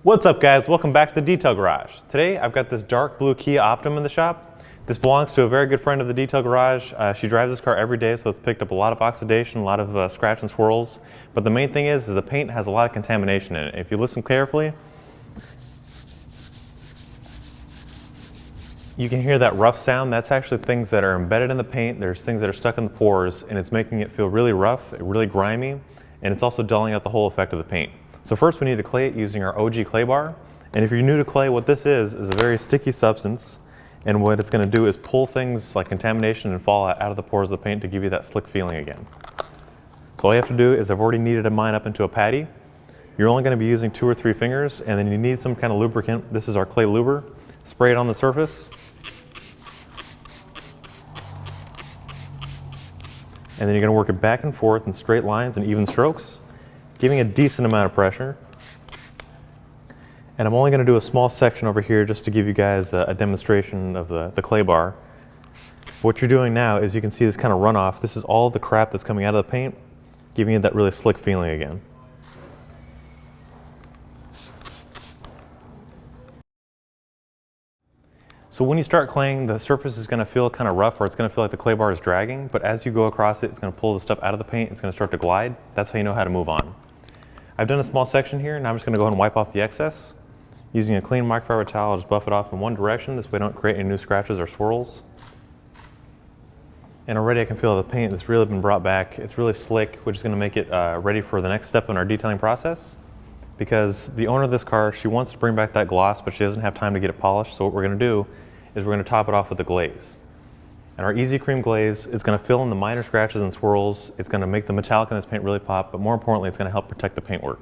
What's up guys, welcome back to the Detail Garage. Today I've got this dark blue Kia Optima in the shop. This belongs to a very good friend of the Detail Garage. She drives this car every day, so it's picked up a lot of oxidation, a lot of scratch and swirls. But the main thing is the paint has a lot of contamination in it. If you listen carefully, you can hear that rough sound. That's actually things that are embedded in the paint. There's things that are stuck in the pores, and it's making it feel really rough, really grimy, and it's also dulling out the whole effect of the paint. So first we need to clay it using our OG clay bar. And if you're new to clay, what this is a very sticky substance, and what it's going to do is pull things like contamination and fallout out of the pores of the paint to give you that slick feeling again. So all you have to do is, I've already kneaded mine up into a patty. You're only going to be using 2 or 3 fingers, and then you need some kind of lubricant. This is our clay luber. Spray it on the surface. And then you're going to work it back and forth in straight lines and even strokes, giving a decent amount of pressure. And I'm only going to do a small section over here just to give you guys a demonstration of the clay bar. What you're doing now is you can see this kind of runoff. This is all the crap that's coming out of the paint, giving you that really slick feeling again. So when you start claying, the surface is going to feel kind of rough, or it's going to feel like the clay bar is dragging, but as you go across it, it's going to pull the stuff out of the paint, it's going to start to glide. That's how you know how to move on. I've done a small section here, and I'm just going to go ahead and wipe off the excess. Using a clean microfiber towel, I'll just buff it off in one direction, this way I don't create any new scratches or swirls. And already I can feel the paint has really been brought back. It's really slick, which is going to make it ready for the next step in our detailing process. Because the owner of this car, she wants to bring back that gloss, but she doesn't have time to get it polished, so what we're going to do is we're going to top it off with a glaze. And our EZ Creme Glaze is going to fill in the minor scratches and swirls. It's going to make the metallic in this paint really pop, but more importantly, it's going to help protect the paintwork.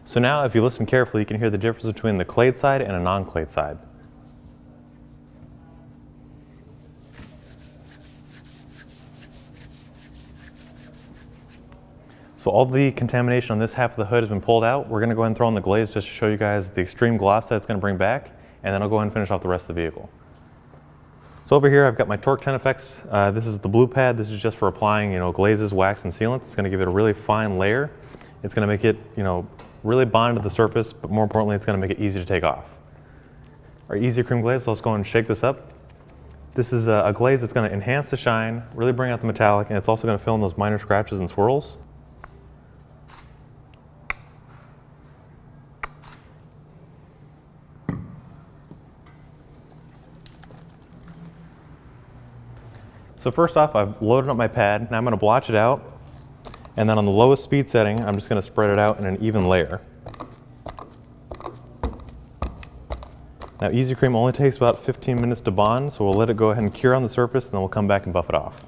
So now, if you listen carefully, you can hear the difference between the clayed side and a non-clayed side. So all the contamination on this half of the hood has been pulled out. We're going to go ahead and throw on the glaze just to show you guys the extreme gloss that it's going to bring back, and then I'll go ahead and finish off the rest of the vehicle. So over here I've got my Torque 10 Effects. This is the blue pad. This is just for applying, glazes, wax, and sealant. It's going to give it a really fine layer. It's going to make it, really bond to the surface, but more importantly, it's going to make it easy to take off. Our EZ Creme Glaze, let's go ahead and shake this up. This is a glaze that's going to enhance the shine, really bring out the metallic, and it's also going to fill in those minor scratches and swirls. So first off, I've loaded up my pad, and I'm going to blotch it out. And then on the lowest speed setting, I'm just going to spread it out in an even layer. Now EZ Creme only takes about 15 minutes to bond, so we'll let it go ahead and cure on the surface, and then we'll come back and buff it off.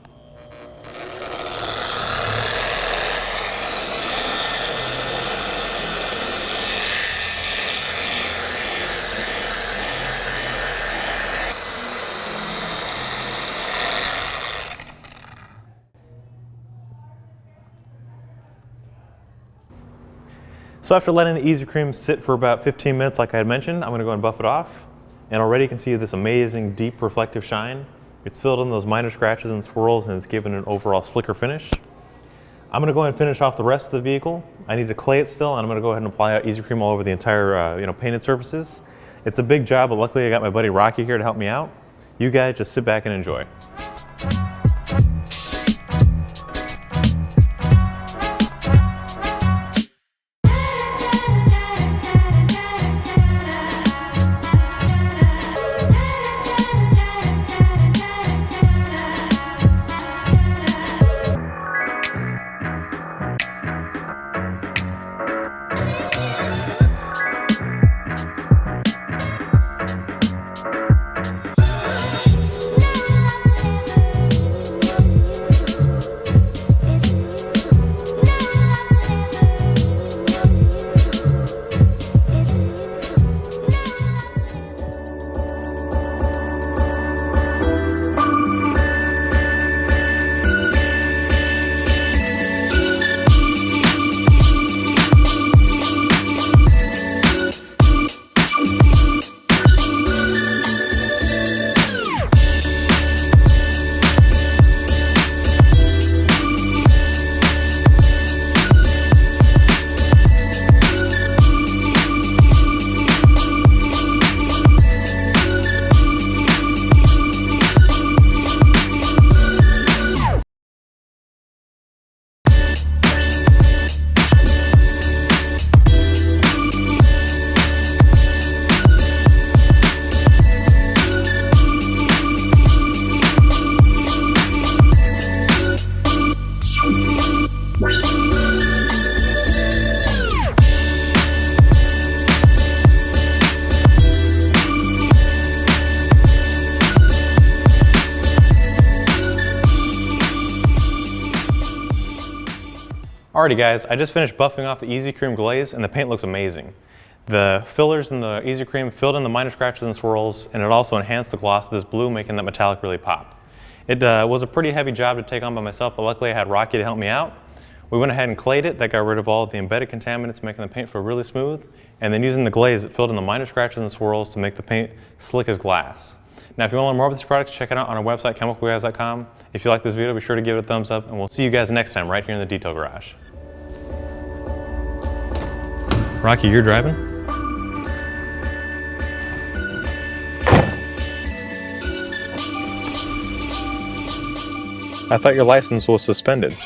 So after letting the EZ Creme sit for about 15 minutes, like I had mentioned, I'm going to go and buff it off. And already you can see this amazing deep reflective shine. It's filled in those minor scratches and swirls, and it's given an overall slicker finish. I'm going to go ahead and finish off the rest of the vehicle. I need to clay it still, and I'm going to go ahead and apply EZ Creme all over the entire painted surfaces. It's a big job, but luckily I got my buddy Rocky here to help me out. You guys just sit back and enjoy. Alrighty guys, I just finished buffing off the EZ Creme Glaze and the paint looks amazing. The fillers in the EZ Creme filled in the minor scratches and swirls, and it also enhanced the gloss of this blue, making that metallic really pop. It was a pretty heavy job to take on by myself, but luckily I had Rocky to help me out. We went ahead and clayed it. That got rid of all of the embedded contaminants, making the paint feel really smooth. And then using the glaze, it filled in the minor scratches and swirls to make the paint slick as glass. Now, if you want to learn more about these products, check it out on our website, chemicalguys.com. If you like this video, be sure to give it a thumbs up, and we'll see you guys next time right here in the Detail Garage. Rocky, you're driving? I thought your license was suspended.